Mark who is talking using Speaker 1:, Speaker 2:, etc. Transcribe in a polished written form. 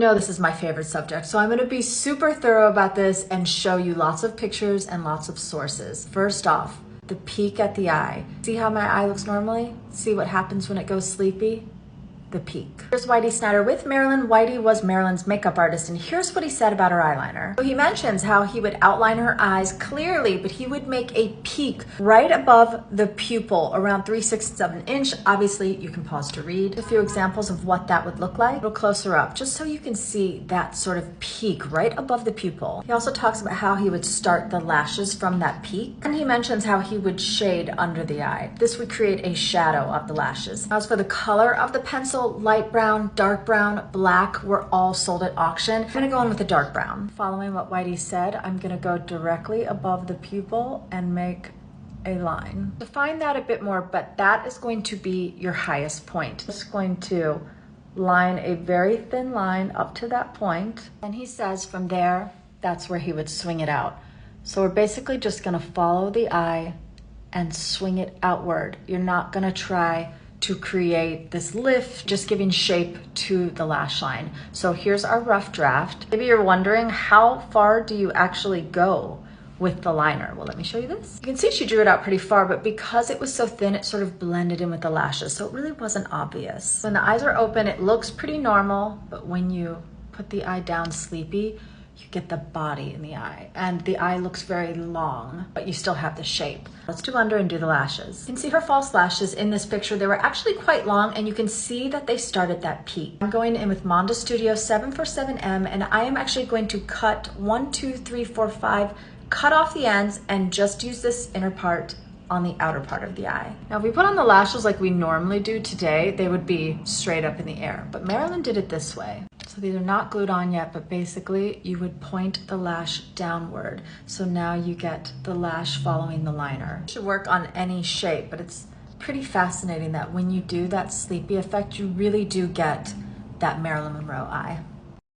Speaker 1: You know, this is my favorite subject, so I'm gonna be super thorough about this and show you lots of pictures and lots of sources. First off, the peak at the eye. See how my eye looks normally? See what happens when it goes sleepy? The peak. Here's Whitey Snyder with Marilyn. Whitey was Marilyn's makeup artist, and here's what he said about her eyeliner. So he mentions how he would outline her eyes clearly, but he would make a peak right above the pupil, around 3/6 of an inch. Obviously, you can pause to read a few examples of what that would look like. A little closer up, just so you can see that sort of peak right above the pupil. He also talks about how he would start the lashes from that peak, and he mentions how he would shade under the eye. This would create a shadow of the lashes. As for the color of the pencil, light brown, dark brown, black were all sold at auction. I'm gonna go in with the dark brown. Following what Whitey said, I'm gonna go directly above the pupil and make a line. Define that a bit more, but that is going to be your highest point. Just going to line a very thin line up to that point. And he says from there, that's where he would swing it out. So we're basically just gonna follow the eye and swing it outward. You're not gonna try to create this lift, just giving shape to the lash line. So here's our rough draft. Maybe you're wondering, how far do you actually go with the liner? Well, let me show you this. You can see she drew it out pretty far, but because it was so thin, it sort of blended in with the lashes, so it really wasn't obvious. When the eyes are open, it looks pretty normal, but when you put the eye down sleepy, you get the body in the eye, and the eye looks very long, but you still have the shape. Let's do under and do the lashes. You can see her false lashes in this picture. They were actually quite long, and you can see that they start at that peak. I'm going in with Mondo Studio 747M, and I am actually going to cut 1, 2, 3, 4, 5, cut off the ends, and just use this inner part on the outer part of the eye. Now, if we put on the lashes like we normally do today, they would be straight up in the air, but Marilyn did it this way. So these are not glued on yet, but basically you would point the lash downward. So now you get the lash following the liner. It should work on any shape, but it's pretty fascinating that when you do that sleepy effect, you really do get that Marilyn Monroe eye.